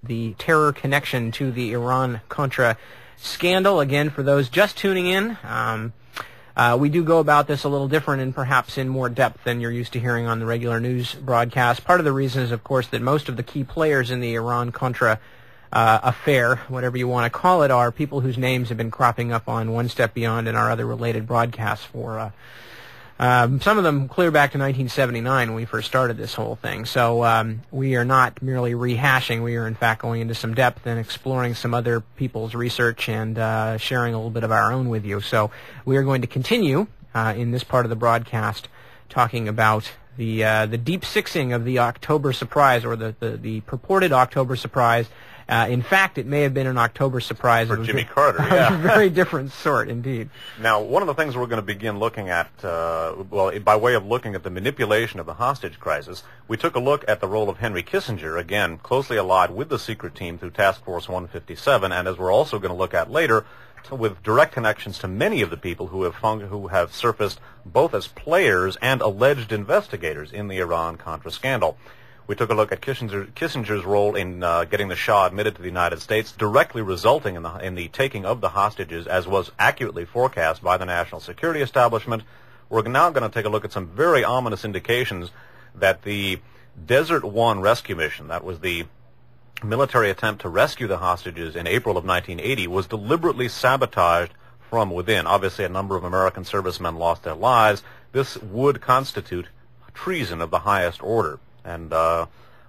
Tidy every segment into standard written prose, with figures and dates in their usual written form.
the terror connection to the Iran-Contra scandal. Again, for those just tuning in, we do go about this a little different and perhaps in more depth than you're used to hearing on the regular news broadcast. Part of the reason is, of course, that most of the key players in the Iran-Contra affair, whatever you want to call it, are people whose names have been cropping up on One Step Beyond and our other related broadcasts for some of them clear back to 1979 when we first started this whole thing. So we are not merely rehashing. We are, in fact, going into some depth and exploring some other people's research and sharing a little bit of our own with you. So we are going to continue in this part of the broadcast talking about the deep sixing of the October surprise, or the purported October surprise. In fact, it may have been an October surprise for Jimmy Carter. Yeah, a very different sort, indeed. Now, one of the things we're going to begin looking at, by way of looking at the manipulation of the hostage crisis, we took a look at the role of Henry Kissinger, again, closely allied with the secret team through Task Force 157, and as we're also going to look at later, with direct connections to many of the people who have surfaced both as players and alleged investigators in the Iran-Contra scandal. We took a look at Kissinger's role in getting the Shah admitted to the United States, directly resulting in the taking of the hostages, as was accurately forecast by the national security establishment. We're now going to take a look at some very ominous indications that the Desert One rescue mission, that was the military attempt to rescue the hostages in April of 1980, was deliberately sabotaged from within. Obviously, a number of American servicemen lost their lives. This would constitute treason of the highest order. And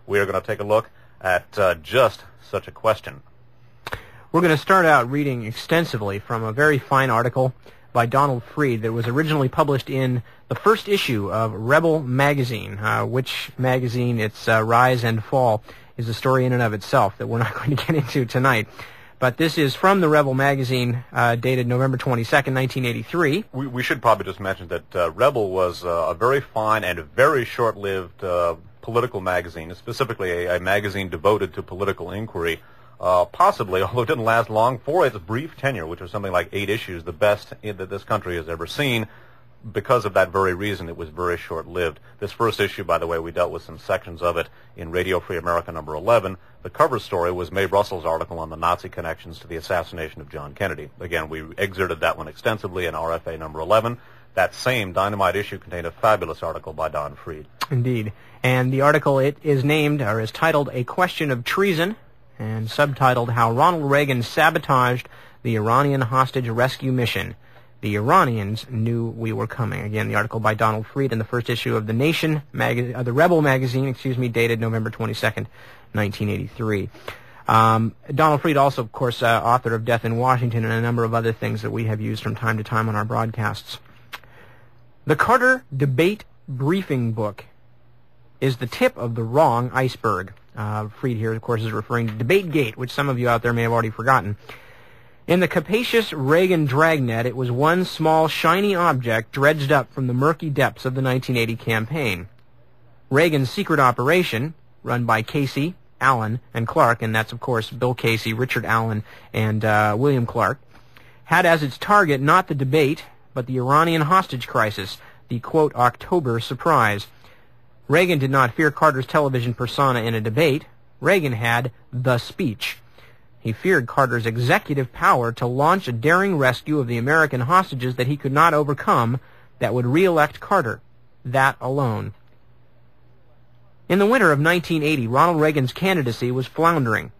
we are going to take a look at just such a question. We're going to start out reading extensively from a very fine article by Donald Freed that was originally published in the first issue of Rebel magazine. Which magazine, its rise and fall, is a story in and of itself that we're not going to get into tonight. But this is from the Rebel magazine, dated November 22nd, 1983. We should probably just mention that Rebel was a very fine and very short-lived political magazine, specifically a magazine devoted to political inquiry, possibly, although it didn't last long, for its brief tenure, which was something like 8 issues, the best that this country has ever seen. Because of that very reason, it was very short-lived. This first issue, by the way, we dealt with some sections of it in Radio Free America number 11. The cover story was Mae Russell's article on the Nazi connections to the assassination of John Kennedy. Again, we exerted that one extensively in RFA number 11. That same Dynamite issue contained a fabulous article by Don Freed. Indeed. And the article, it is named, or is titled, A Question of Treason, and subtitled, How Ronald Reagan Sabotaged the Iranian Hostage Rescue Mission. The Iranians knew we were coming. Again, the article by Donald Freed in the first issue of the Rebel magazine, dated November 22nd, 1983. Donald Freed also, of course, author of Death in Washington and a number of other things that we have used from time to time on our broadcasts. The Carter Debate Briefing Book is the tip of the wrong iceberg. Freed here, of course, is referring to Debategate, which some of you out there may have already forgotten. In the capacious Reagan dragnet, it was one small, shiny object dredged up from the murky depths of the 1980 campaign. Reagan's secret operation, run by Casey, Allen, and Clark, and that's, of course, Bill Casey, Richard Allen, and William Clark, had as its target not the debate, but the Iranian hostage crisis, the, quote, October surprise. Reagan did not fear Carter's television persona in a debate. Reagan had the speech. He feared Carter's executive power to launch a daring rescue of the American hostages that he could not overcome that would re-elect Carter. That alone. In the winter of 1980, Ronald Reagan's candidacy was floundering.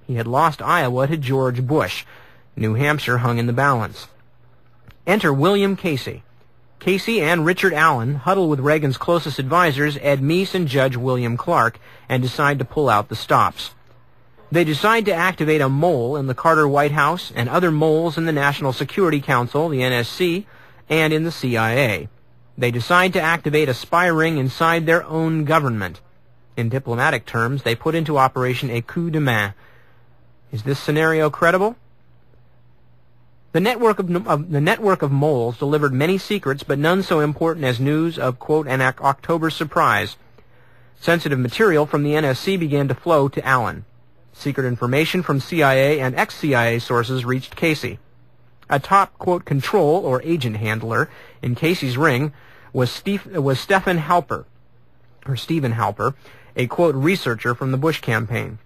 He had lost Iowa to George Bush. New Hampshire hung in the balance. Enter William Casey. Casey and Richard Allen huddle with Reagan's closest advisors, Ed Meese and Judge William Clark, and decide to pull out the stops. They decide to activate a mole in the Carter White House and other moles in the National Security Council, the NSC, and in the CIA. They decide to activate a spy ring inside their own government. In diplomatic terms, they put into operation a coup de main. Is this scenario credible? The network of moles delivered many secrets, but none so important as news of, quote, an October surprise. Sensitive material from the NSC began to flow to Allen. Secret information from CIA and ex-CIA sources reached Casey. A top, quote, control or agent handler in Casey's ring was Stephen Halper, a, quote, researcher from the Bush campaign.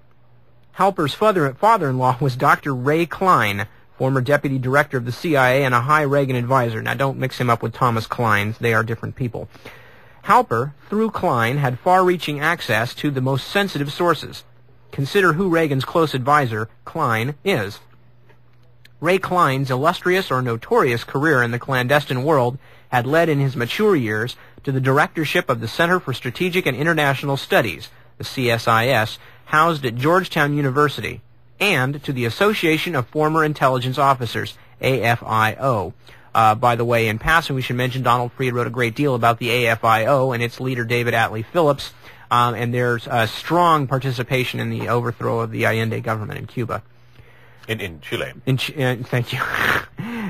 Halper's father-in-law was Dr. Ray Klein, former deputy director of the CIA and a high Reagan advisor. Now, don't mix him up with Thomas Klein. They are different people. Halper, through Klein, had far-reaching access to the most sensitive sources. Consider who Reagan's close advisor, Klein, is. Ray Klein's illustrious or notorious career in the clandestine world had led in his mature years to the directorship of the Center for Strategic and International Studies, the CSIS, housed at Georgetown University, and to the Association of Former Intelligence Officers, AFIO. By the way, in passing, we should mention Donald Fried wrote a great deal about the AFIO and its leader, David Atlee Phillips, and there's a strong participation in the overthrow of the Allende government in Cuba. In Chile. Thank you.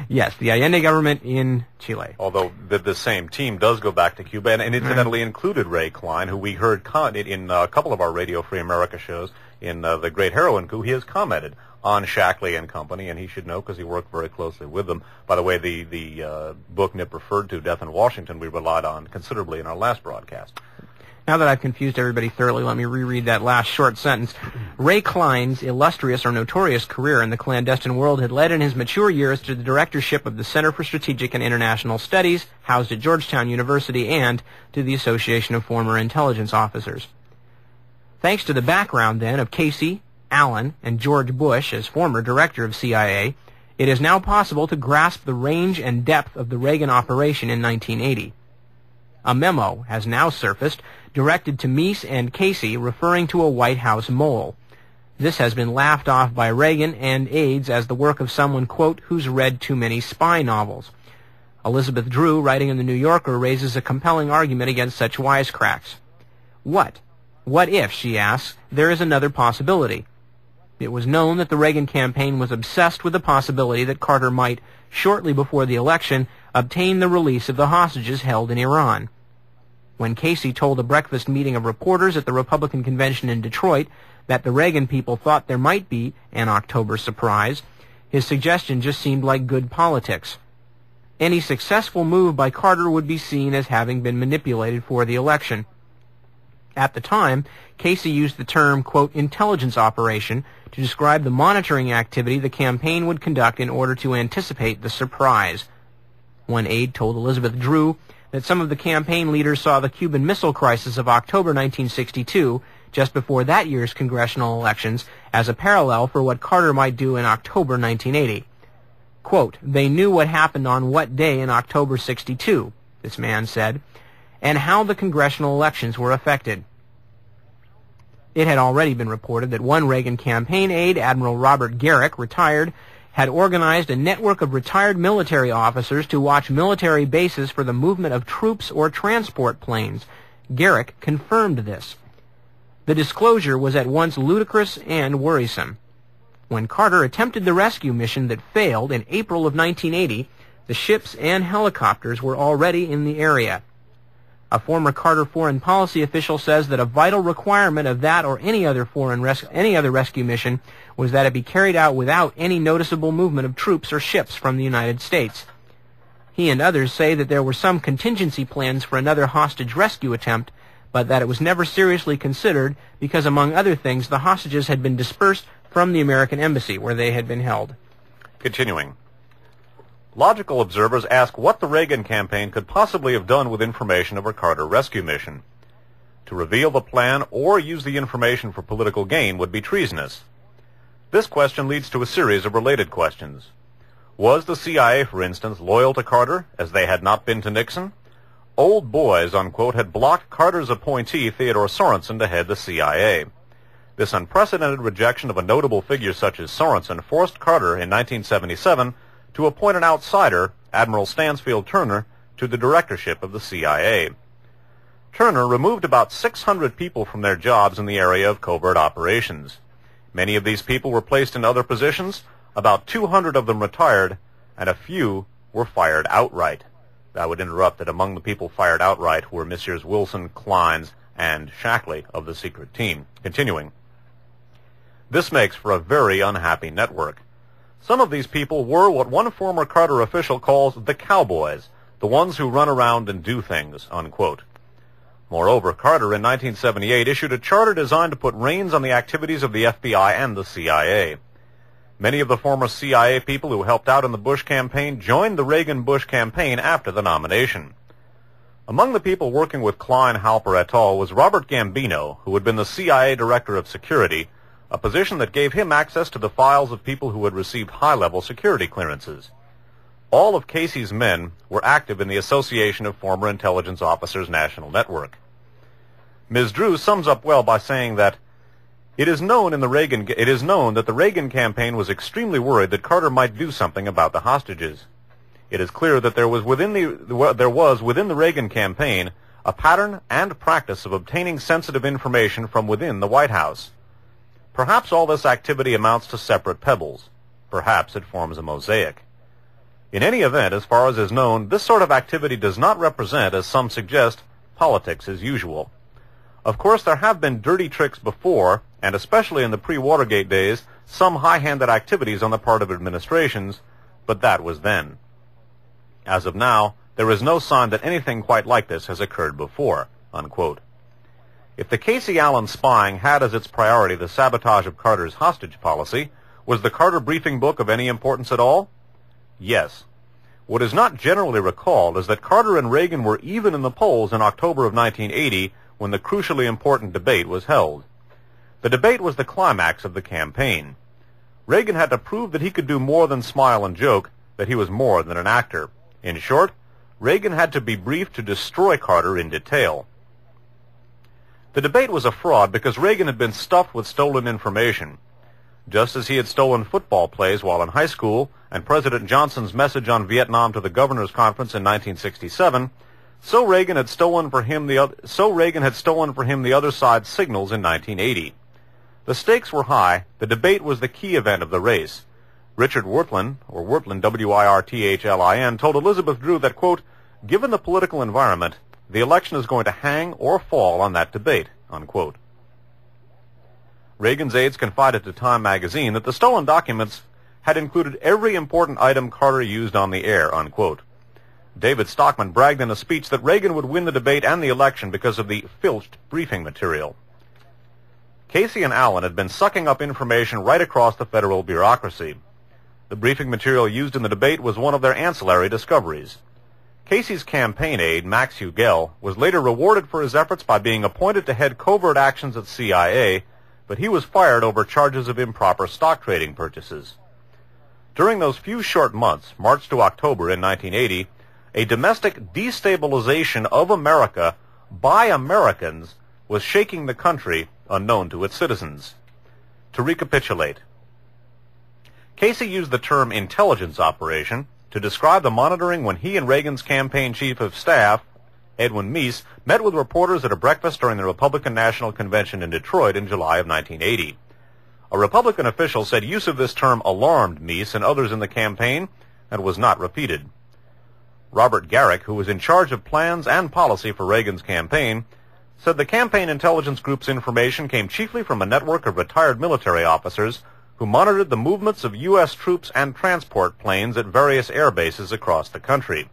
Yes, the Allende government in Chile. Although the same team does go back to Cuba, and incidentally included Ray Klein, who we heard in a couple of our Radio Free America shows in The Great Heroin Coup. He has commented on Shackley and Company, and he should know because he worked very closely with them. By the way, the book Nip referred to, Death in Washington, we relied on considerably in our last broadcast. Now that I've confused everybody thoroughly, let me reread that last short sentence. Ray Klein's illustrious or notorious career in the clandestine world had led in his mature years to the directorship of the Center for Strategic and International Studies, housed at Georgetown University, and to the Association of Former Intelligence Officers. Thanks to the background, then, of Casey, Allen, and George Bush as former director of CIA, it is now possible to grasp the range and depth of the Reagan operation in 1980. A memo has now surfaced directed to Meese and Casey referring to a White House mole. This has been laughed off by Reagan and aides as the work of someone, quote, who's read too many spy novels. Elizabeth Drew, writing in The New Yorker, raises a compelling argument against such wisecracks. What if, she asks, there is another possibility? It was known that the Reagan campaign was obsessed with the possibility that Carter might, shortly before the election, obtain the release of the hostages held in Iran. When Casey told a breakfast meeting of reporters at the Republican convention in Detroit that the Reagan people thought there might be an October surprise, his suggestion just seemed like good politics. Any successful move by Carter would be seen as having been manipulated for the election. At the time, Casey used the term, quote, intelligence operation to describe the monitoring activity the campaign would conduct in order to anticipate the surprise. One aide told Elizabeth Drew that some of the campaign leaders saw the Cuban Missile Crisis of October 1962, just before that year's congressional elections, as a parallel for what Carter might do in October 1980. Quote, they knew what happened on what day in October 62, this man said, and how the congressional elections were affected. It had already been reported that one Reagan campaign aide, Admiral Robert Garrick, retired, had organized a network of retired military officers to watch military bases for the movement of troops or transport planes. Garrick confirmed this. The disclosure was at once ludicrous and worrisome. When Carter attempted the rescue mission that failed in April of 1980, the ships and helicopters were already in the area. A former Carter foreign policy official says that a vital requirement of that or any other rescue mission was that it be carried out without any noticeable movement of troops or ships from the United States. He and others say that there were some contingency plans for another hostage rescue attempt, but that it was never seriously considered because, among other things, the hostages had been dispersed from the American embassy where they had been held. Continuing. Logical observers ask what the Reagan campaign could possibly have done with information of a Carter rescue mission. To reveal the plan or use the information for political gain would be treasonous. This question leads to a series of related questions. Was the CIA, for instance, loyal to Carter, as they had not been to Nixon? Old boys, unquote, had blocked Carter's appointee, Theodore Sorensen, to head the CIA. This unprecedented rejection of a notable figure such as Sorensen forced Carter in 1977 to appoint an outsider, Admiral Stansfield Turner, to the directorship of the CIA. Turner removed about 600 people from their jobs in the area of covert operations. Many of these people were placed in other positions, about 200 of them retired, and a few were fired outright. I would interrupt that among the people fired outright were Messrs. Wilson, Kleins, and Shackley of the secret team. Continuing. This makes for a very unhappy network. Some of these people were what one former Carter official calls the cowboys, the ones who run around and do things, unquote. Moreover, Carter in 1978 issued a charter designed to put reins on the activities of the FBI and the CIA. Many of the former CIA people who helped out in the Bush campaign joined the Reagan-Bush campaign after the nomination. Among the people working with Klein, Halper et al. Was Robert Gambino, who had been the CIA Director of Security, a position that gave him access to the files of people who had received high-level security clearances. All of Casey's men were active in the Association of Former Intelligence Officers National Network. Ms. Drew sums up well by saying that it is known that the Reagan campaign was extremely worried that Carter might do something about the hostages. It is clear that there was within the Reagan campaign a pattern and practice of obtaining sensitive information from within the White House. Perhaps all this activity amounts to separate pebbles. Perhaps it forms a mosaic. In any event, as far as is known, this sort of activity does not represent, as some suggest, politics as usual. Of course, there have been dirty tricks before, and especially in the pre-Watergate days, some high-handed activities on the part of administrations, but that was then. As of now, there is no sign that anything quite like this has occurred before, unquote. If the Casey Allen spying had as its priority the sabotage of Carter's hostage policy, was the Carter briefing book of any importance at all? Yes. What is not generally recalled is that Carter and Reagan were even in the polls in October of 1980 when the crucially important debate was held. The debate was the climax of the campaign. Reagan had to prove that he could do more than smile and joke, that he was more than an actor. In short, Reagan had to be briefed to destroy Carter in detail. The debate was a fraud because Reagan had been stuffed with stolen information. Just as he had stolen football plays while in high school and President Johnson's message on Vietnam to the Governors' Conference in 1967, so Reagan had stolen for him the other side's signals in 1980. The stakes were high. The debate was the key event of the race. Richard Wirthlin, or Wirthlin, W-I-R-T-H-L-I-N, told Elizabeth Drew that, quote, given the political environment, the election is going to hang or fall on that debate, unquote. Reagan's aides confided to Time magazine that the stolen documents had included every important item Carter used on the air, unquote. David Stockman bragged in a speech that Reagan would win the debate and the election because of the filched briefing material. Casey and Allen had been sucking up information right across the federal bureaucracy. The briefing material used in the debate was one of their ancillary discoveries. Casey's campaign aide, Max Hugel, was later rewarded for his efforts by being appointed to head covert actions at CIA, but he was fired over charges of improper stock trading purchases. During those few short months, March to October in 1980, a domestic destabilization of America by Americans was shaking the country unknown to its citizens. To recapitulate, Casey used the term intelligence operation to describe the monitoring when he and Reagan's campaign chief of staff, Edwin Meese, met with reporters at a breakfast during the Republican National Convention in Detroit in July of 1980. A Republican official said use of this term alarmed Meese and others in the campaign and was not repeated. Robert Garrick, who was in charge of plans and policy for Reagan's campaign, said the campaign intelligence group's information came chiefly from a network of retired military officers who monitored the movements of U.S. troops and transport planes at various air bases across the country.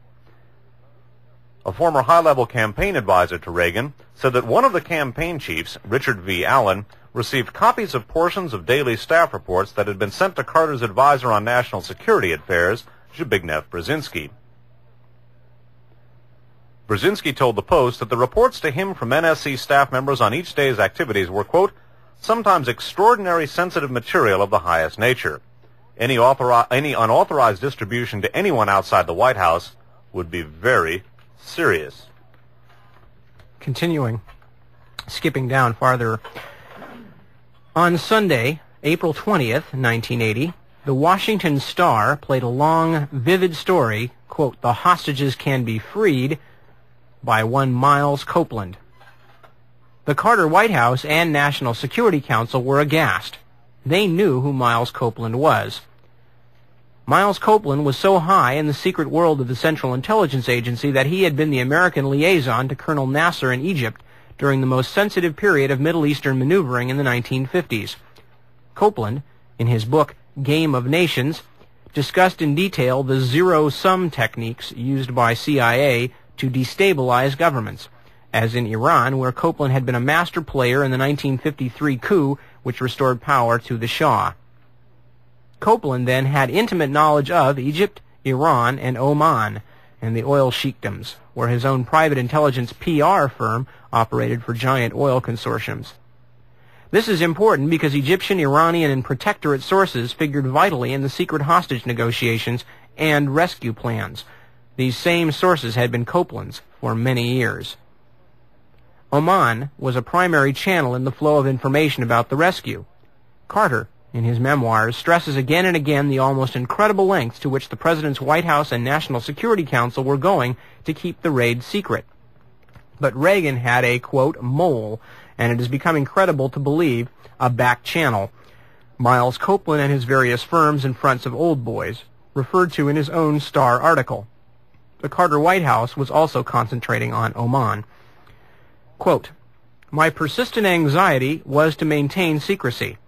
A former high-level campaign advisor to Reagan said that one of the campaign chiefs, Richard V. Allen, received copies of portions of daily staff reports that had been sent to Carter's advisor on national security affairs, Zbigniew Brzezinski. Brzezinski told the Post that the reports to him from NSC staff members on each day's activities were, quote, sometimes extraordinary sensitive material of the highest nature. Any unauthorized distribution to anyone outside the White House would be very serious. Continuing, skipping down farther. On Sunday, April 20th, 1980, the Washington Star played a long, vivid story, quote, the hostages can be freed, by one Miles Copeland. The Carter White House and National Security Council were aghast. They knew who Miles Copeland was. Miles Copeland was so high in the secret world of the Central Intelligence Agency that he had been the American liaison to Colonel Nasser in Egypt during the most sensitive period of Middle Eastern maneuvering in the 1950s. Copeland, in his book Game of Nations, discussed in detail the zero-sum techniques used by CIA to destabilize governments. as in Iran, where Copeland had been a master player in the 1953 coup, which restored power to the Shah. Copeland then had intimate knowledge of Egypt, Iran, and Oman, and the oil sheikdoms, where his own private intelligence PR firm operated for giant oil consortiums. This is important because Egyptian, Iranian, and protectorate sources figured vitally in the secret hostage negotiations and rescue plans. These same sources had been Copeland's for many years. Oman was a primary channel in the flow of information about the rescue. Carter, in his memoirs, stresses again and again the almost incredible lengths to which the President's White House and National Security Council were going to keep the raid secret. But Reagan had a, quote, mole, and it is becoming credible to believe a back channel. Miles Copeland and his various firms and fronts of old boys, referred to in his own Star article. The Carter White House was also concentrating on Oman. Quote, "My persistent anxiety was to maintain secrecy.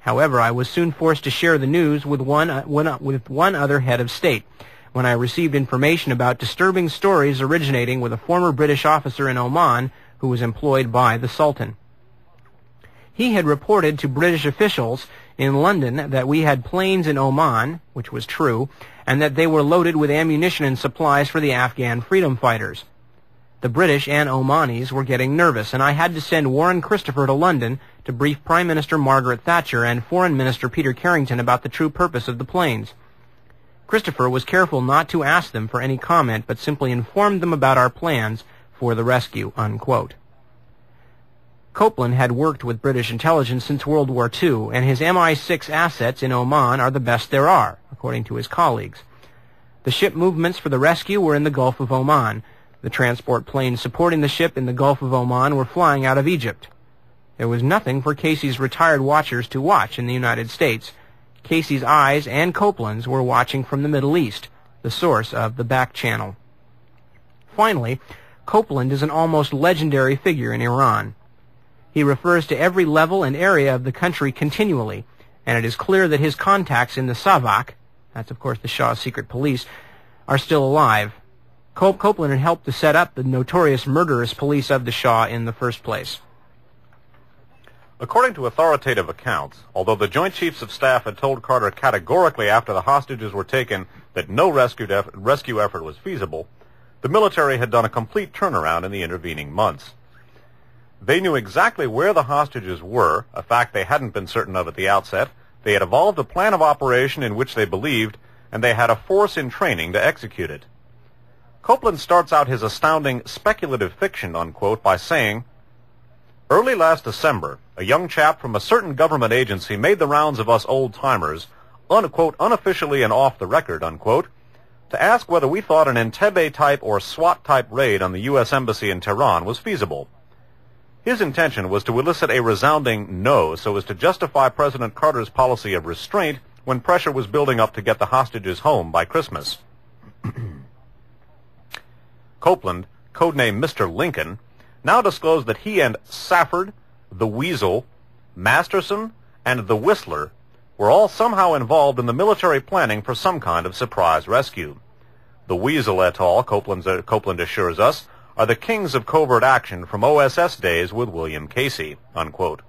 However, I was soon forced to share the news with one other head of state, when I received information about disturbing stories originating with a former British officer in Oman who was employed by the Sultan. He had reported to British officials in London that we had planes in Oman, which was true, and that they were loaded with ammunition and supplies for the Afghan freedom fighters. The British and Omanis were getting nervous, and I had to send Warren Christopher to London to brief Prime Minister Margaret Thatcher and Foreign Minister Peter Carrington about the true purpose of the planes. Christopher was careful not to ask them for any comment, but simply informed them about our plans for the rescue," unquote. Copeland had worked with British intelligence since World War II, and his MI6 assets in Oman are the best there are, according to his colleagues. The ship movements for the rescue were in the Gulf of Oman. The transport planes supporting the ship in the Gulf of Oman were flying out of Egypt. There was nothing for Casey's retired watchers to watch in the United States. Casey's eyes and Copeland's were watching from the Middle East, the source of the back channel. Finally, Copeland is an almost legendary figure in Iran. He refers to every level and area of the country continually, and it is clear that his contacts in the Savak, that's of course the Shah's secret police, are still alive. Copeland had helped to set up the notorious murderous police of the Shah in the first place. According to authoritative accounts, although the Joint Chiefs of Staff had told Carter categorically after the hostages were taken that no rescue effort was feasible, the military had done a complete turnaround in the intervening months. They knew exactly where the hostages were, a fact they hadn't been certain of at the outset. They had evolved a plan of operation in which they believed, and they had a force in training to execute it. Copeland starts out his astounding speculative fiction, unquote, by saying, "Early last December, a young chap from a certain government agency made the rounds of us old-timers, unquote, unofficially and off the record, unquote, to ask whether we thought an Entebbe-type or SWAT-type raid on the U.S. Embassy in Tehran was feasible. His intention was to elicit a resounding no so as to justify President Carter's policy of restraint when pressure was building up to get the hostages home by Christmas." Copeland, codenamed Mr. Lincoln, now disclosed that he and Safford, the Weasel, Masterson, and the Whistler were all somehow involved in the military planning for some kind of surprise rescue. The Weasel et al., Copeland assures us, are the kings of covert action from OSS days with William Casey, unquote.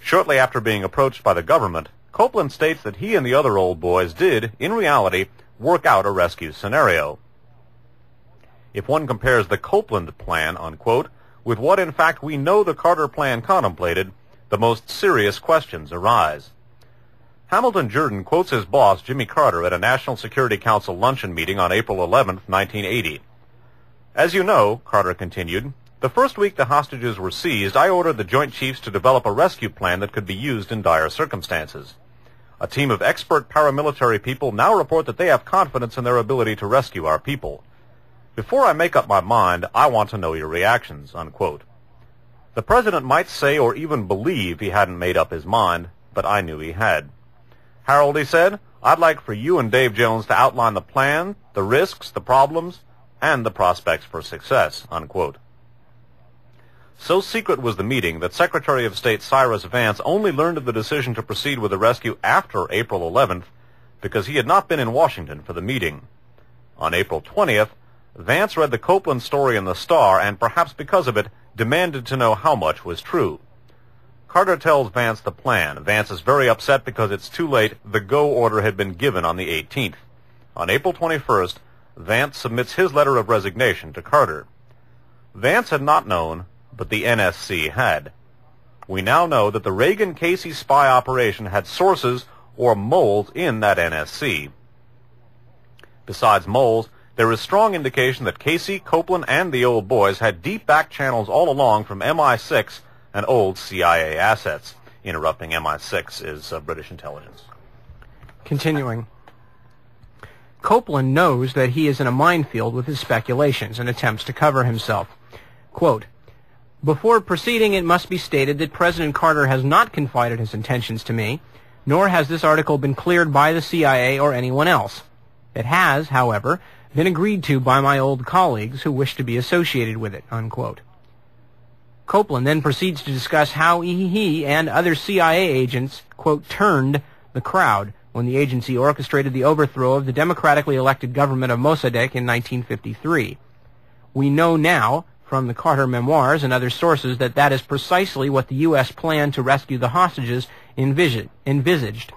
Shortly after being approached by the government, Copeland states that he and the other old boys did, in reality, work out a rescue scenario. If one compares the Copeland plan, unquote, with what in fact we know the Carter plan contemplated, the most serious questions arise. Hamilton Jordan quotes his boss, Jimmy Carter, at a National Security Council luncheon meeting on April 11, 1980. "As you know," Carter continued, "the first week the hostages were seized, I ordered the Joint Chiefs to develop a rescue plan that could be used in dire circumstances. A team of expert paramilitary people now report that they have confidence in their ability to rescue our people. Before I make up my mind, I want to know your reactions," unquote. The President might say or even believe he hadn't made up his mind, but I knew he had. "Harold," he said, "I'd like for you and Dave Jones to outline the plan, the risks, the problems, and the prospects for success," unquote. So secret was the meeting that Secretary of State Cyrus Vance only learned of the decision to proceed with the rescue after April 11th because he had not been in Washington for the meeting. On April 20th, Vance read the Copeland story in the Star and, perhaps because of it, demanded to know how much was true. Carter tells Vance the plan. Vance is very upset because it's too late. The go order had been given on the 18th. On April 21st, Vance submits his letter of resignation to Carter. Vance had not known, but the NSC had. We now know that the Reagan-Casey spy operation had sources or moles in that NSC. Besides moles, there is strong indication that Casey, Copeland, and the old boys had deep back channels all along from MI6 and old CIA assets. Interrupting MI6 is British intelligence. Continuing. Copeland knows that he is in a minefield with his speculations and attempts to cover himself. Quote, "Before proceeding, it must be stated that President Carter has not confided his intentions to me, nor has this article been cleared by the CIA or anyone else. It has, however, been agreed to by my old colleagues who wish to be associated with it," unquote. Copeland then proceeds to discuss how he and other CIA agents, quote, "turned the crowd when the agency orchestrated the overthrow of the democratically elected government of Mossadegh in 1953. We know now, from the Carter memoirs and other sources, that that is precisely what the U.S. plan to rescue the hostages envisaged,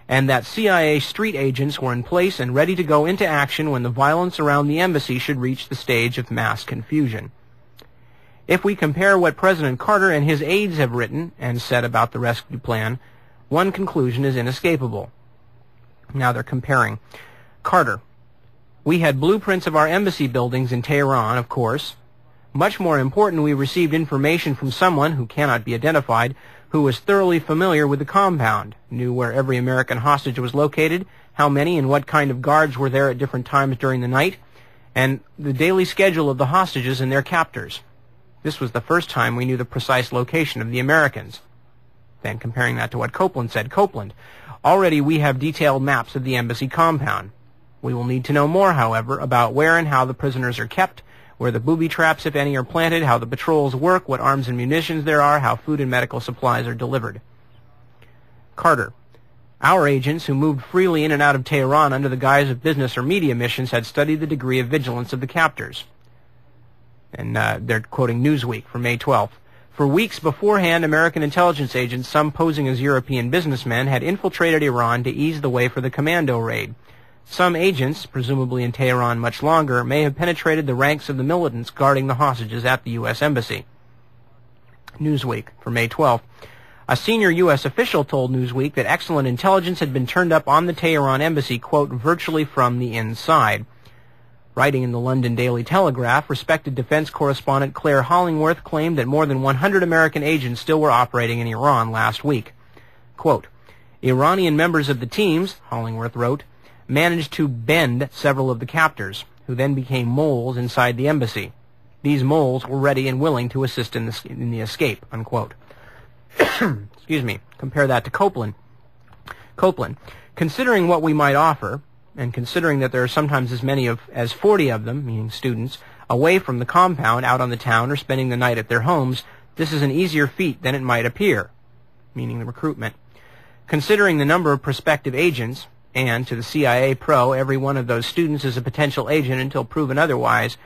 and that CIA street agents were in place and ready to go into action when the violence around the embassy should reach the stage of mass confusion. If we compare what President Carter and his aides have written and said about the rescue plan, one conclusion is inescapable." Now they're comparing. Carter: "We had blueprints of our embassy buildings in Tehran, of course. Much more important, we received information from someone, who cannot be identified, who was thoroughly familiar with the compound, knew where every American hostage was located, how many and what kind of guards were there at different times during the night, and the daily schedule of the hostages and their captors. This was the first time we knew the precise location of the Americans." Then comparing that to what Copeland said, Copeland: "Already we have detailed maps of the embassy compound. We will need to know more, however, about where and how the prisoners are kept, where the booby traps, if any, are planted, how the patrols work, what arms and munitions there are, how food and medical supplies are delivered." Carter: "Our agents, who moved freely in and out of Tehran under the guise of business or media missions, had studied the degree of vigilance of the captors." And they're quoting Newsweek from May 12th. "For weeks beforehand, American intelligence agents, some posing as European businessmen, had infiltrated Iran to ease the way for the commando raid. Some agents, presumably in Tehran much longer, may have penetrated the ranks of the militants guarding the hostages at the U.S. Embassy." Newsweek from May 12th. "A senior U.S. official told Newsweek that excellent intelligence had been turned up on the Tehran embassy, quote, virtually from the inside." Writing in the London Daily Telegraph, respected defense correspondent Claire Hollingworth claimed that more than 100 American agents still were operating in Iran last week. Quote, "Iranian members of the teams," Hollingworth wrote, "managed to bend several of the captors, who then became moles inside the embassy. These moles were ready and willing to assist in the escape," unquote. Excuse me. Compare that to Copeland. Copeland: "Considering what we might offer, and considering that there are sometimes as many as 40 of them," meaning students, "away from the compound, out on the town, or spending the night at their homes, this is an easier feat than it might appear," meaning the recruitment. "Considering the number of prospective agents, and to the CIA pro, every one of those students is a potential agent until proven otherwise,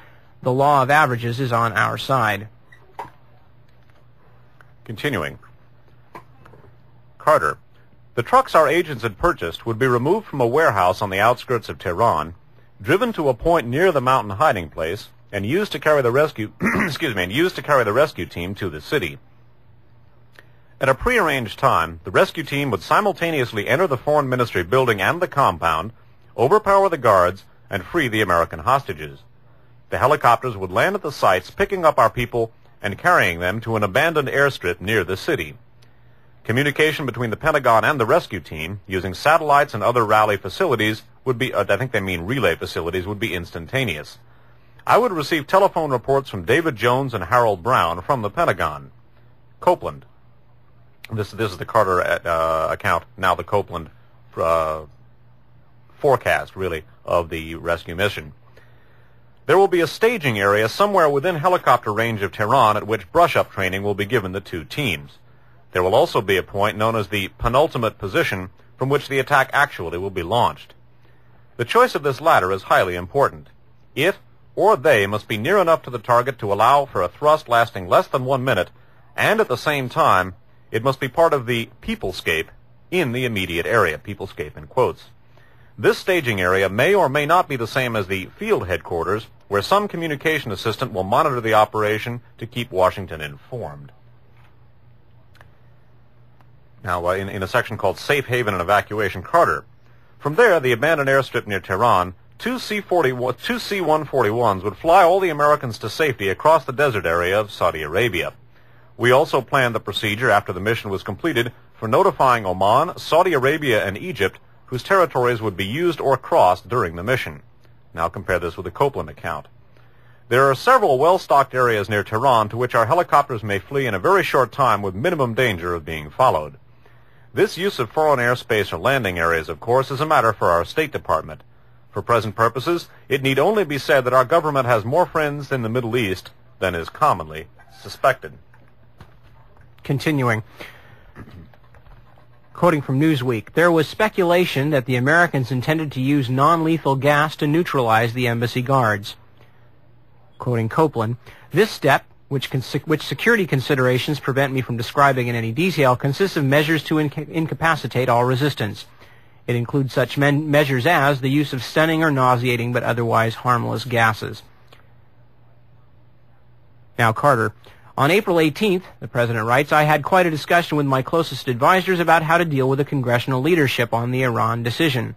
the law of averages is on our side." Continuing. Carter: "The trucks our agents had purchased would be removed from a warehouse on the outskirts of Tehran, driven to a point near the mountain hiding place, and used to carry the rescue team to the city. At a prearranged time, the rescue team would simultaneously enter the Foreign Ministry building and the compound, overpower the guards, and free the American hostages. The helicopters would land at the sites, picking up our people and carrying them to an abandoned airstrip near the city. Communication between the Pentagon and the rescue team, using satellites and other relay facilities, would be instantaneous. I would receive telephone reports from David Jones and Harold Brown from the Pentagon." Copeland. This is the Carter account, now the Copeland forecast, really, of the rescue mission. "There will be a staging area somewhere within helicopter range of Tehran at which brush-up training will be given the two teams. There will also be a point known as the penultimate position from which the attack actually will be launched. The choice of this latter is highly important. It, or they must be near enough to the target to allow for a thrust lasting less than 1 minute, and at the same time, it must be part of the peoplescape in the immediate area, peoplescape in quotes. This staging area may or may not be the same as the field headquarters, where some communication assistant will monitor the operation to keep Washington informed. Now, in a section called Safe Haven and Evacuation, Carter. From there, the abandoned airstrip near Tehran, two C-141s would fly all the Americans to safety across the desert area of Saudi Arabia. We also planned the procedure after the mission was completed for notifying Oman, Saudi Arabia, and Egypt, whose territories would be used or crossed during the mission. Now compare this with the Copeland account. There are several well-stocked areas near Tehran to which our helicopters may flee in a very short time with minimum danger of being followed. This use of foreign airspace or landing areas, of course, is a matter for our State Department. For present purposes, it need only be said that our government has more friends in the Middle East than is commonly suspected. Continuing. Quoting from Newsweek, there was speculation that the Americans intended to use non-lethal gas to neutralize the embassy guards. Quoting Copeland, this step, which security considerations prevent me from describing in any detail, consists of measures to incapacitate all resistance. It includes such measures as the use of stunning or nauseating but otherwise harmless gases. Now Carter. On April 18th, the President writes, I had quite a discussion with my closest advisors about how to deal with the congressional leadership on the Iran decision.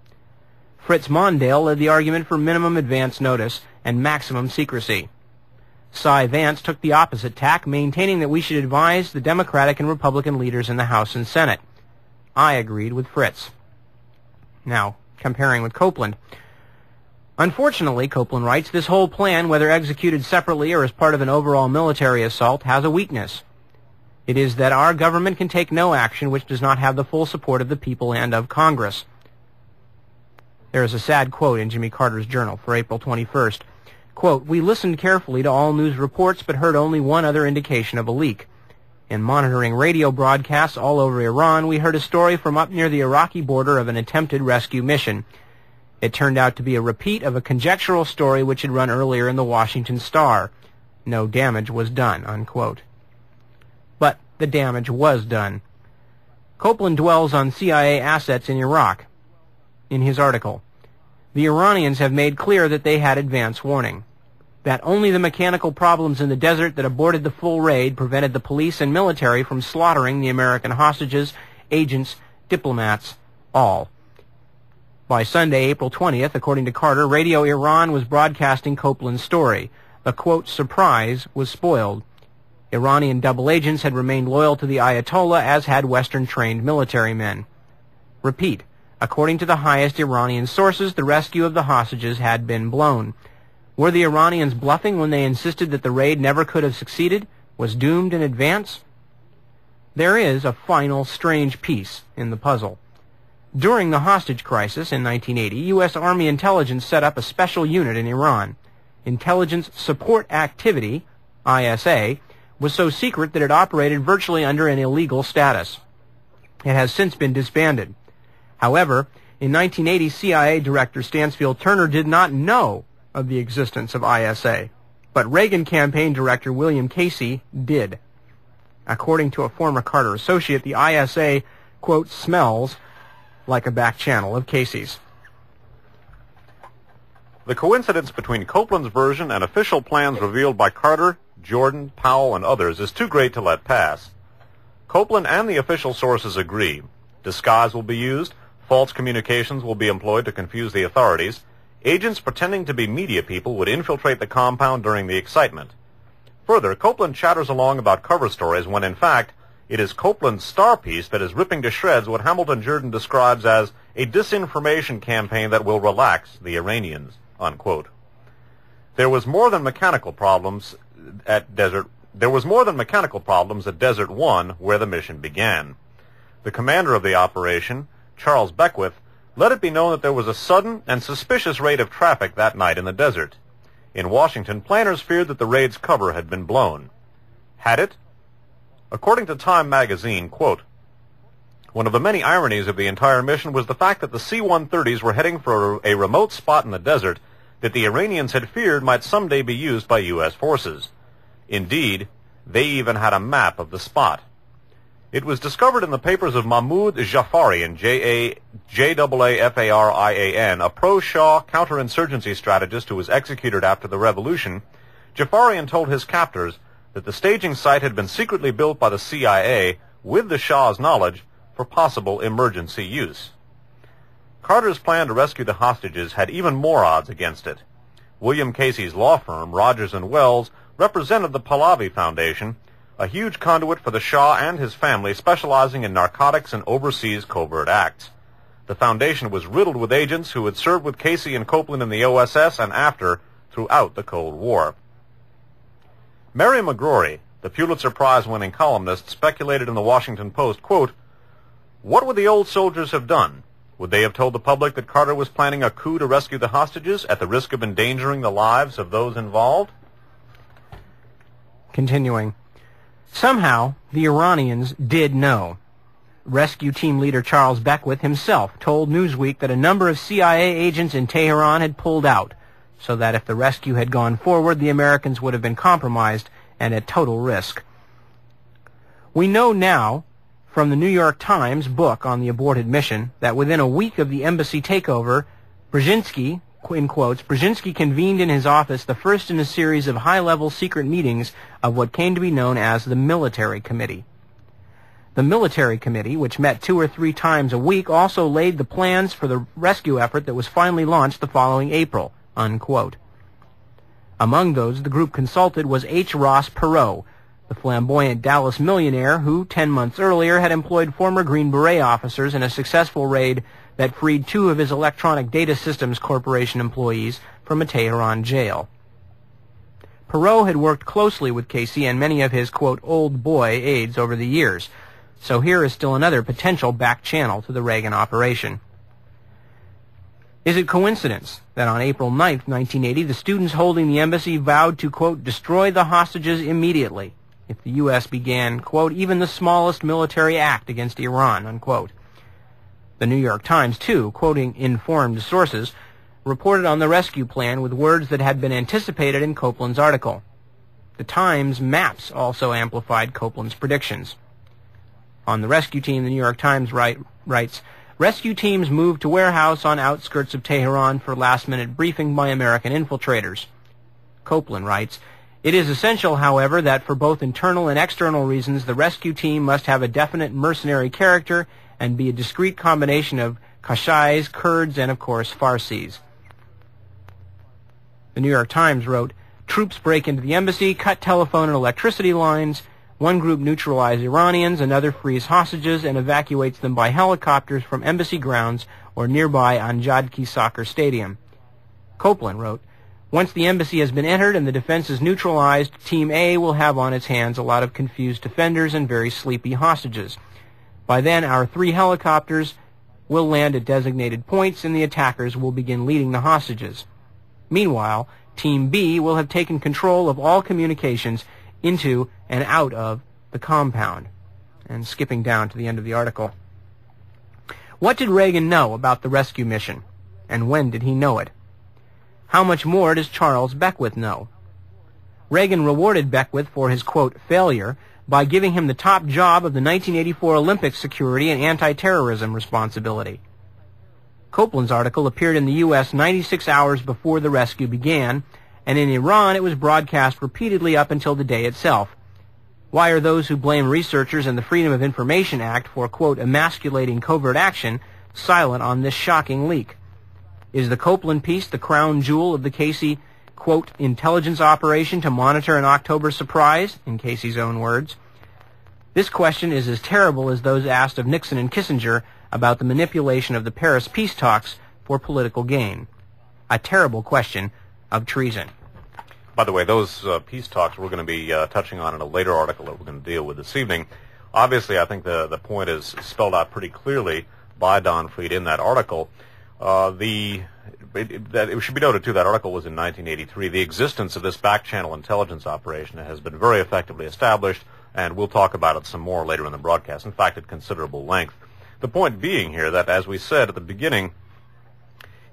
Fritz Mondale led the argument for minimum advance notice and maximum secrecy. Cy Vance took the opposite tack, maintaining that we should advise the Democratic and Republican leaders in the House and Senate. I agreed with Fritz. Now, comparing with Copeland. Unfortunately, Copeland writes, this whole plan, whether executed separately or as part of an overall military assault, has a weakness. It is that our government can take no action which does not have the full support of the people and of Congress. There is a sad quote in Jimmy Carter's journal for April 21st. Quote, we listened carefully to all news reports but heard only one other indication of a leak. In monitoring radio broadcasts all over Iran, we heard a story from up near the Iraqi border of an attempted rescue mission. It turned out to be a repeat of a conjectural story which had run earlier in the Washington Star. No damage was done, unquote. But the damage was done. Copeland dwells on CIA assets in Iraq. In his article, the Iranians have made clear that they had advance warning, that only the mechanical problems in the desert that aborted the full raid prevented the police and military from slaughtering the American hostages, agents, diplomats, all. By Sunday, April 20th, according to Carter, Radio Iran was broadcasting Copeland's story. The, quote, surprise was spoiled. Iranian double agents had remained loyal to the Ayatollah, as had Western-trained military men. Repeat, according to the highest Iranian sources, the rescue of the hostages had been blown. Were the Iranians bluffing when they insisted that the raid never could have succeeded, was doomed in advance? There is a final strange piece in the puzzle. During the hostage crisis in 1980, U.S. Army intelligence set up a special unit in Iran. Intelligence Support Activity, ISA, was so secret that it operated virtually under an illegal status. It has since been disbanded. However, in 1980, CIA Director Stansfield Turner did not know of the existence of ISA, but Reagan campaign director William Casey did. According to a former Carter associate, the ISA, quote, smells like a back channel of Casey's. The coincidence between Copeland's version and official plans revealed by Carter, Jordan, Powell, and others is too great to let pass. Copeland and the official sources agree. Disguise will be used, false communications will be employed to confuse the authorities, agents pretending to be media people would infiltrate the compound during the excitement. Further, Copeland chatters along about cover stories when, in fact, it is Copeland's star piece that is ripping to shreds what Hamilton Jordan describes as a disinformation campaign that will relax the Iranians, unquote. There was more than mechanical problems at Desert 1, where the mission began. The commander of the operation, Charles Beckwith, let it be known that there was a sudden and suspicious rate of traffic that night in the desert. In Washington, planners feared that the raid's cover had been blown. Had it? According to Time magazine, quote, one of the many ironies of the entire mission was the fact that the C-130s were heading for a remote spot in the desert that the Iranians had feared might someday be used by U.S. forces. Indeed, they even had a map of the spot. It was discovered in the papers of Mahmoud Jafarian, J-A-A-F-A-R-I-A-N, a pro-Shah counterinsurgency strategist who was executed after the revolution. Jafarian told his captors that the staging site had been secretly built by the CIA with the Shah's knowledge for possible emergency use. Carter's plan to rescue the hostages had even more odds against it. William Casey's law firm, Rogers & Wells, represented the Pahlavi Foundation, a huge conduit for the Shah and his family specializing in narcotics and overseas covert acts. The foundation was riddled with agents who had served with Casey and Copeland in the OSS and after throughout the Cold War. Mary McGrory, the Pulitzer Prize-winning columnist, speculated in the Washington Post, quote, "What would the old soldiers have done? Would they have told the public that Carter was planning a coup to rescue the hostages at the risk of endangering the lives of those involved?" Continuing. Somehow, the Iranians did know. Rescue team leader Charles Beckwith himself told Newsweek that a number of CIA agents in Tehran had pulled out, so that if the rescue had gone forward, the Americans would have been compromised and at total risk. We know now, from the New York Times book on the aborted mission, that within a week of the embassy takeover, Brzezinski, in quotes, Brzezinski convened in his office the first in a series of high-level secret meetings of what came to be known as the Military Committee. The Military Committee, which met 2 or 3 times a week, also laid the plans for the rescue effort that was finally launched the following April, unquote. Among those the group consulted was H. Ross Perot, the flamboyant Dallas millionaire who, 10 months earlier, had employed former Green Beret officers in a successful raid that freed 2 of his Electronic Data Systems Corporation employees from a Tehran jail. Perot had worked closely with Casey and many of his, quote, old boy aides over the years, so here is still another potential back channel to the Reagan operation. Is it coincidence that on April 9th, 1980, the students holding the embassy vowed to, quote, destroy the hostages immediately if the U.S. began, quote, even the smallest military act against Iran, unquote? The New York Times, too, quoting informed sources, reported on the rescue plan with words that had been anticipated in Copeland's article. The Times maps also amplified Copeland's predictions. On the rescue team, the New York Times writes, rescue teams moved to warehouse on outskirts of Tehran for last-minute briefing by American infiltrators. Copeland writes, it is essential, however, that for both internal and external reasons, the rescue team must have a definite mercenary character and be a discrete combination of Kashais, Kurds, and, of course, Farsis. The New York Times wrote, troops break into the embassy, cut telephone and electricity lines. One group neutralizes Iranians, another frees hostages and evacuates them by helicopters from embassy grounds or nearby Anjadki soccer stadium. Copeland wrote, once the embassy has been entered and the defense is neutralized, Team A will have on its hands a lot of confused defenders and very sleepy hostages. By then, our 3 helicopters will land at designated points and the attackers will begin leading the hostages. Meanwhile, Team B will have taken control of all communications into and out of the compound. And skipping down to the end of the article. What did Reagan know about the rescue mission? And when did he know it? How much more does Charles Beckwith know? Reagan rewarded Beckwith for his, quote, failure by giving him the top job of the 1984 Olympics security and anti-terrorism responsibility. Copeland's article appeared in the U.S. 96 hours before the rescue began, and in Iran it was broadcast repeatedly up until the day itself. Why are those who blame researchers and the Freedom of Information Act for, quote, emasculating covert action silent on this shocking leak? Is the Copeland piece the crown jewel of the Casey, quote, intelligence operation to monitor an October surprise, in Casey's own words? This question is as terrible as those asked of Nixon and Kissinger about the manipulation of the Paris peace talks for political gain. A terrible question of treason. By the way, those peace talks we're going to be touching on in a later article that we're going to deal with this evening. Obviously, I think the point is spelled out pretty clearly by Don Fried in that article. It should be noted, too, that article was in 1983. The existence of this back-channel intelligence operation has been very effectively established, and we'll talk about it some more later in the broadcast, in fact, at considerable length. The point being here that, as we said at the beginning,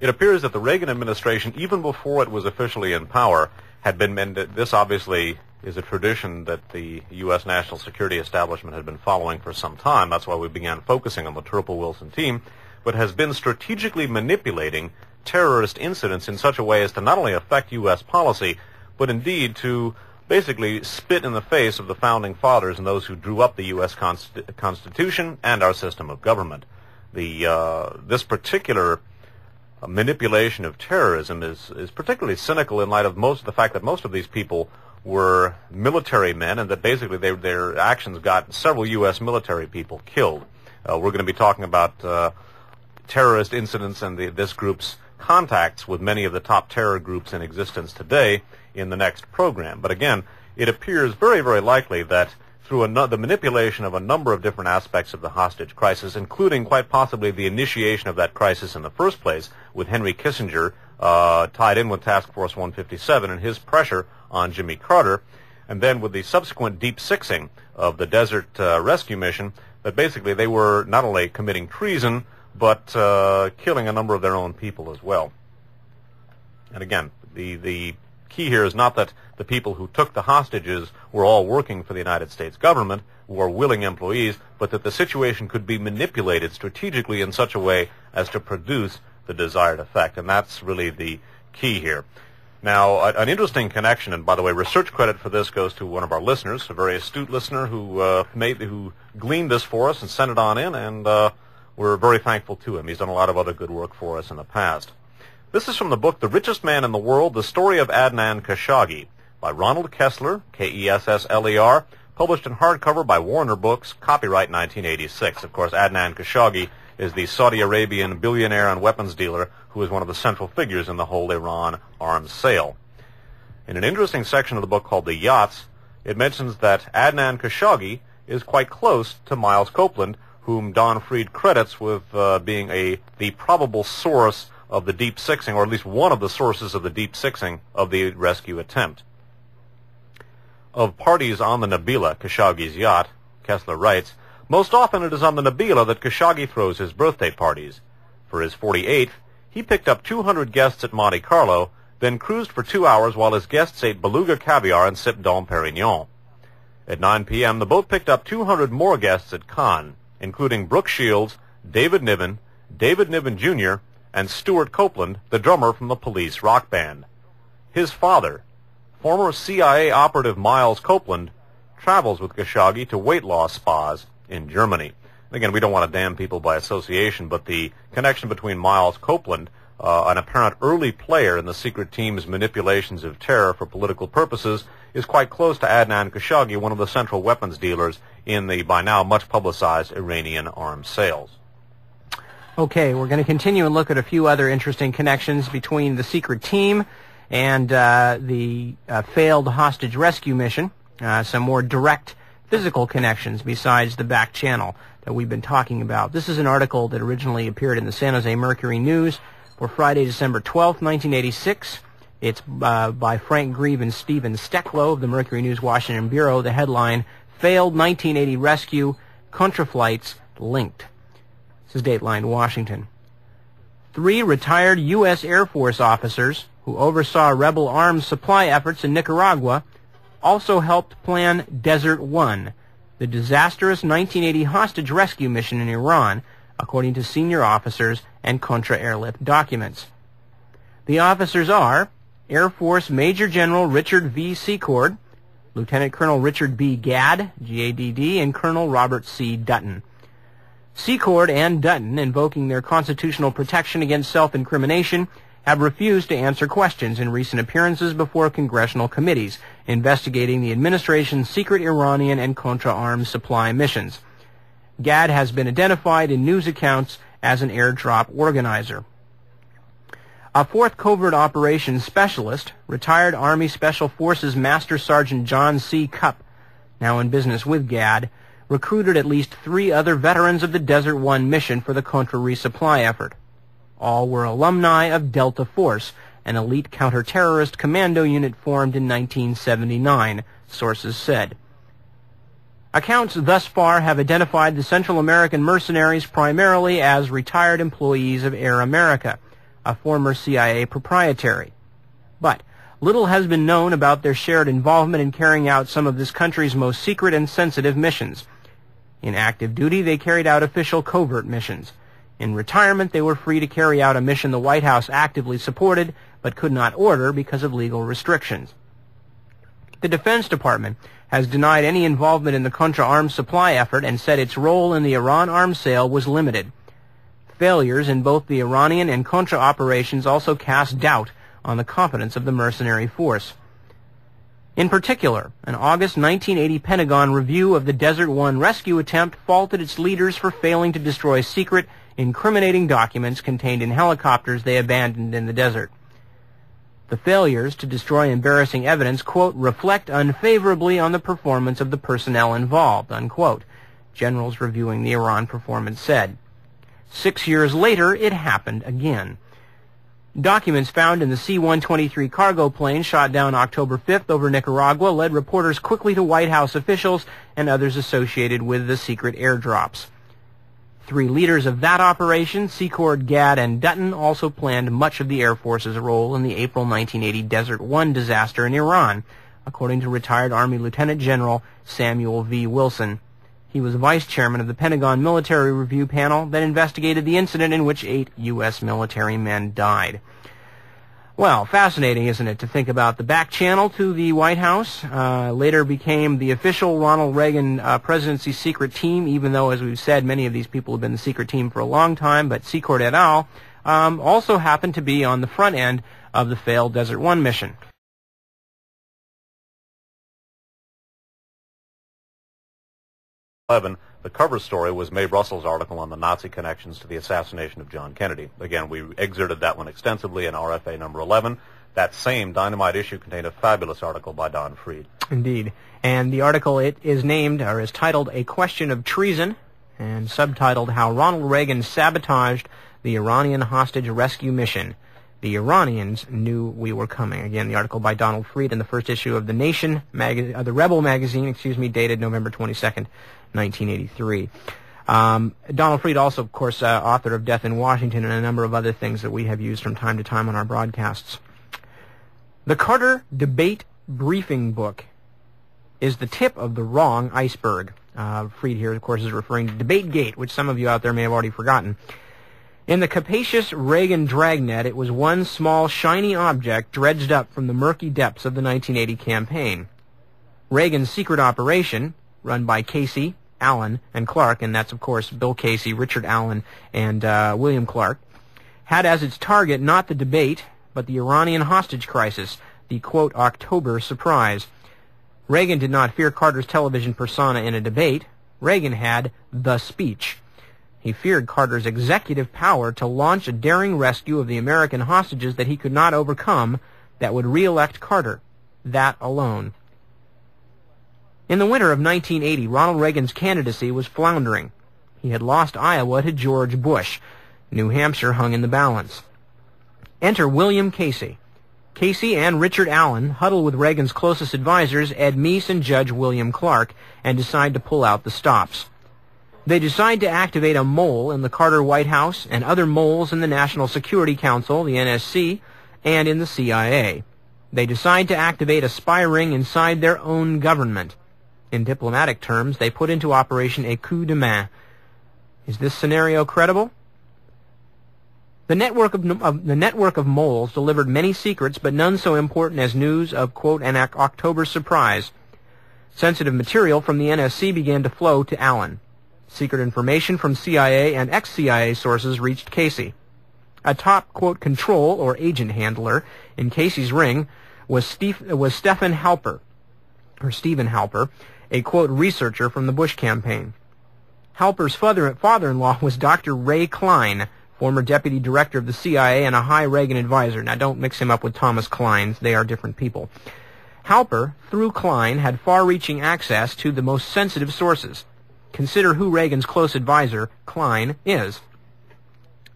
It appears that the Reagan administration, even before it was officially in power, had been this obviously is a tradition that the U.S. national security establishment had been following for some time. That's why we began focusing on the Turple Wilson team, but has been strategically manipulating terrorist incidents in such a way as to not only affect U.S. policy, but indeed to basically spit in the face of the founding fathers and those who drew up the U.S. Constitution and our system of government. This particular manipulation of terrorism is particularly cynical in light of the fact that most of these people were military men, and that basically their actions got several U.S. military people killed. We're going to be talking about terrorist incidents and this group's contacts with many of the top terror groups in existence today in the next program. But again, it appears very, very likely that through the manipulation of a number of different aspects of the hostage crisis, including quite possibly the initiation of that crisis in the first place with Henry Kissinger tied in with Task Force 157 and his pressure on Jimmy Carter, and then with the subsequent deep sixing of the Desert Rescue Mission, that basically they were not only committing treason, but killing a number of their own people as well. And again, the key here is not that the people who took the hostages were all working for the United States government, were willing employees, but that the situation could be manipulated strategically in such a way as to produce the desired effect. And that's really the key here. Now, an interesting connection, and by the way, research credit for this goes to one of our listeners, a very astute listener who gleaned this for us and sent it on in, and we're very thankful to him. He's done a lot of other good work for us in the past. This is from the book The Richest Man in the World, The Story of Adnan Khashoggi, by Ronald Kessler, Kessler, published in hardcover by Warner Books, copyright 1986. Of course, Adnan Khashoggi is the Saudi Arabian billionaire and weapons dealer who is one of the central figures in the whole Iran arms sale. In an interesting section of the book called The Yachts, it mentions that Adnan Khashoggi is quite close to Miles Copeland, whom Don Fried credits with being the probable source of the deep sixing, or at least one of the sources of the deep sixing of the rescue attempt. Of parties on the Nabila, Khashoggi's yacht, Kessler writes, most often it is on the Nabila that Khashoggi throws his birthday parties. For his 48th, he picked up 200 guests at Monte Carlo, then cruised for 2 hours while his guests ate beluga caviar and sipped Dom Perignon. At 9 p.m., the boat picked up 200 more guests at Cannes, including Brooke Shields, David Niven Jr., and Stuart Copeland, the drummer from the Police rock band. His father, former CIA operative Miles Copeland, travels with Khashoggi to weight loss spas in Germany. Again, we don't want to damn people by association, but the connection between Miles Copeland, an apparent early player in the secret team's manipulations of terror for political purposes, is quite close to Adnan Khashoggi, one of the central weapons dealers in the by now much publicized Iranian arms sales. Okay, we're going to continue and look at a few other interesting connections between the secret team and the failed hostage rescue mission, some more direct physical connections besides the back channel that we've been talking about. This is an article that originally appeared in the San Jose Mercury News for Friday, December 12th, 1986. It's by Frank Grieve and Stephen Stecklow of the Mercury News Washington Bureau. The headline, Failed 1980 Rescue, Contraflights Linked. This is Dateline Washington. 3 retired U.S. Air Force officers who oversaw rebel arms supply efforts in Nicaragua also helped plan Desert One, the disastrous 1980 hostage rescue mission in Iran, according to senior officers and contra-airlift documents. The officers are Air Force Major General Richard V. Secord, Lieutenant Colonel Richard B. Gadd, G-A-D-D, and Colonel Robert C. Dutton. Secord and Dutton, invoking their constitutional protection against self-incrimination, have refused to answer questions in recent appearances before congressional committees investigating the administration's secret Iranian and Contra-arms supply missions. Gadd has been identified in news accounts as an airdrop organizer. A 4th Covert Operations Specialist, retired Army Special Forces Master Sergeant John C. Cupp, now in business with Gadd, recruited at least 3 other veterans of the Desert One mission for the Contra resupply effort. All were alumni of Delta Force, an elite counter-terrorist commando unit formed in 1979, sources said. Accounts thus far have identified the Central American mercenaries primarily as retired employees of Air America, a former CIA proprietary. But little has been known about their shared involvement in carrying out some of this country's most secret and sensitive missions. In active duty, they carried out official covert missions. In retirement, they were free to carry out a mission the White House actively supported, but could not order because of legal restrictions. The Defense Department has denied any involvement in the Contra arms supply effort and said its role in the Iran arms sale was limited. Failures in both the Iranian and Contra operations also cast doubt on the competence of the mercenary force. In particular, an August 1980 Pentagon review of the Desert One rescue attempt faulted its leaders for failing to destroy secret, incriminating documents contained in helicopters they abandoned in the desert. The failures to destroy embarrassing evidence, quote, reflect unfavorably on the performance of the personnel involved, unquote, generals reviewing the Iran performance said. 6 years later, it happened again. Documents found in the C-123 cargo plane shot down October 5th over Nicaragua led reporters quickly to White House officials and others associated with the secret airdrops. 3 leaders of that operation, Secord, Gadd, and Dutton, also planned much of the Air Force's role in the April 1980 Desert One disaster in Iran, according to retired Army Lieutenant General Samuel V. Wilson. He was vice chairman of the Pentagon Military Review Panel that investigated the incident in which 8 U.S. military men died. Well, fascinating, isn't it, to think about the back channel to the White House. Later became the official Ronald Reagan presidency secret team, even though, as we've said, many of these people have been the secret team for a long time. But Secord et al. Also happened to be on the front end of the failed Desert One mission. The cover story was Mae Russell's article on the Nazi connections to the assassination of John Kennedy. Again, we exerted that one extensively in RFA number 11. That same Dynamite issue contained a fabulous article by Don Freed. Indeed. And the article, it is named, or is titled, A Question of Treason, and subtitled, How Ronald Reagan Sabotaged the Iranian Hostage Rescue Mission. The Iranians knew we were coming. Again, the article by Donald Freed in the first issue of the Nation, the Rebel magazine, dated November 22nd, 1983. Donald Freed also, of course, author of Death in Washington and a number of other things that we have used from time to time on our broadcasts. The Carter Debate Briefing Book is the tip of the wrong iceberg. Freed here, of course, is referring to Debategate, which some of you out there may have already forgotten. In the capacious Reagan dragnet, it was one small, shiny object dredged up from the murky depths of the 1980 campaign. Reagan's secret operation, run by Casey, Allen, and Clark, and that's, of course, Bill Casey, Richard Allen, and William Clark, had as its target not the debate, but the Iranian hostage crisis, the, quote, October surprise. Reagan did not fear Carter's television persona in a debate. Reagan had the speech. He feared Carter's executive power to launch a daring rescue of the American hostages that he could not overcome that would re-elect Carter. That alone. In the winter of 1980, Ronald Reagan's candidacy was floundering. He had lost Iowa to George Bush. New Hampshire hung in the balance. Enter William Casey. Casey and Richard Allen huddle with Reagan's closest advisors, Ed Meese and Judge William Clark, and decide to pull out the stops. They decide to activate a mole in the Carter White House and other moles in the National Security Council, the NSC, and in the CIA. They decide to activate a spy ring inside their own government. In diplomatic terms, they put into operation a coup de main. Is this scenario credible? The network of moles delivered many secrets, but none so important as news of, quote, an October surprise. Sensitive material from the NSC began to flow to Allen. Secret information from CIA and ex-CIA sources reached Casey. A top, quote, control or agent handler in Casey's ring was Stephen Halper, a, quote, researcher from the Bush campaign. Halper's father-in-law was Dr. Ray Klein, former deputy director of the CIA and a high Reagan advisor. Now, don't mix him up with Thomas Klein. They are different people. Halper, through Klein, had far-reaching access to the most sensitive sources. Consider who Reagan's close advisor, Klein, is.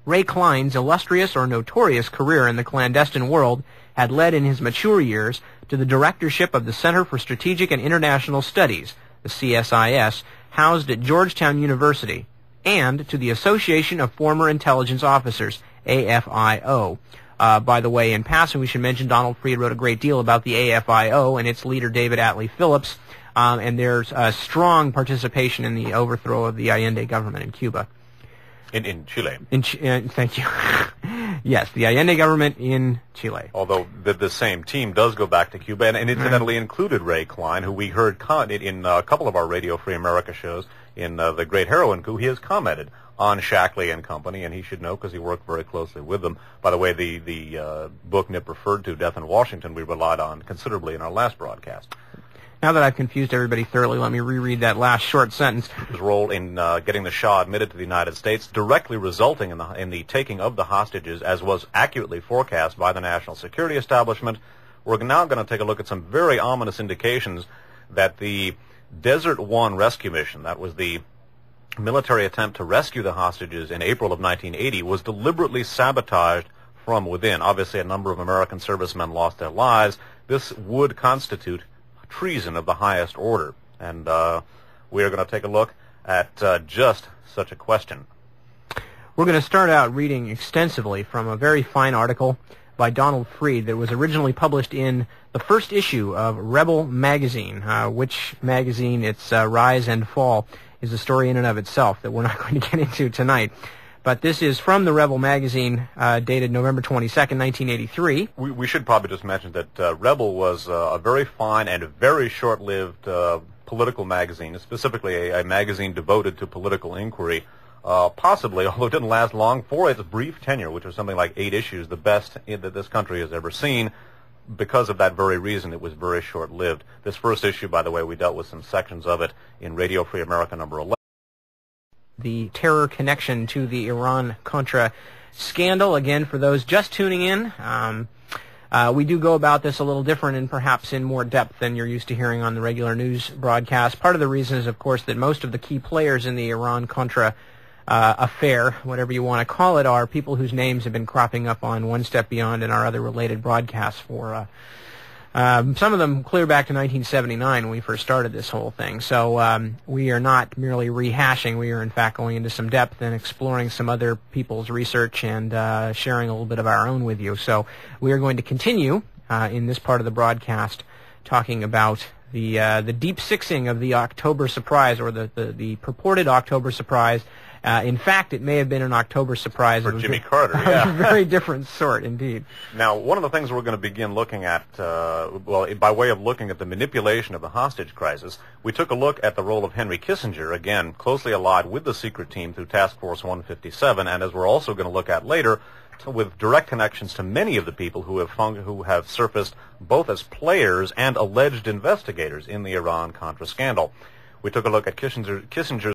Ray Klein's illustrious or notorious career in the clandestine world had led in his mature years to the directorship of the Center for Strategic and International Studies, the CSIS, housed at Georgetown University, and to the Association of Former Intelligence Officers, AFIO. By the way, in passing, we should mention Donald Fried wrote a great deal about the AFIO and its leader, David Atlee Phillips, and there's a strong participation in the overthrow of the Allende government in Cuba. In Chile. Thank you. Yes, the Allende government in Chile. Although the same team does go back to Cuba, and incidentally included Ray Klein, who we heard in a couple of our Radio Free America shows in the Great Heroin Coup. He has commented on Shackley and Company, and he should know because he worked very closely with them. By the way, the book Nip referred to, Death in Washington, we relied on considerably in our last broadcast. Now that I've confused everybody thoroughly, let me reread that last short sentence. His role in getting the Shah admitted to the United States, directly resulting in the taking of the hostages, as was accurately forecast by the national security establishment. We're now going to take a look at some very ominous indications that the Desert One rescue mission, that was the military attempt to rescue the hostages in April of 1980, was deliberately sabotaged from within. Obviously, a number of American servicemen lost their lives. This would constitute treason of the highest order, and we are going to take a look at just such a question. We're going to start out reading extensively from a very fine article by Donald Fried that was originally published in the first issue of Rebel magazine, which magazine, its rise and fall is a story in and of itself that we're not going to get into tonight. But this is from the Rebel magazine, dated November 22nd, 1983. We should probably just mention that Rebel was a very fine and very short-lived political magazine, specifically a magazine devoted to political inquiry, possibly, although it didn't last long, for its brief tenure, which was something like 8 issues, the best that this country has ever seen. Because of that very reason, it was very short-lived. This first issue, by the way, we dealt with some sections of it in Radio Free America number 11. The terror connection to the Iran-Contra scandal. Again, for those just tuning in, we do go about this a little different and perhaps in more depth than you're used to hearing on the regular news broadcast. Part of the reason is, of course, that most of the key players in the Iran-Contra affair, whatever you want to call it, are people whose names have been cropping up on One Step Beyond and our other related broadcasts for some of them clear back to 1979 when we first started this whole thing. So we are not merely rehashing. We are, in fact, going into some depth and exploring some other people's research and sharing a little bit of our own with you. So we are going to continue in this part of the broadcast talking about the deep sixing of the October surprise, or the purported October surprise. In fact, it may have been an October surprise for Jimmy Carter. Yeah, a very different sort, indeed. Now, one of the things we're going to begin looking at, by way of looking at the manipulation of the hostage crisis, we took a look at the role of Henry Kissinger, again, closely allied with the secret team through Task Force 157, and as we're also going to look at later, with direct connections to many of the people who have surfaced both as players and alleged investigators in the Iran-Contra scandal. We took a look at Kissinger's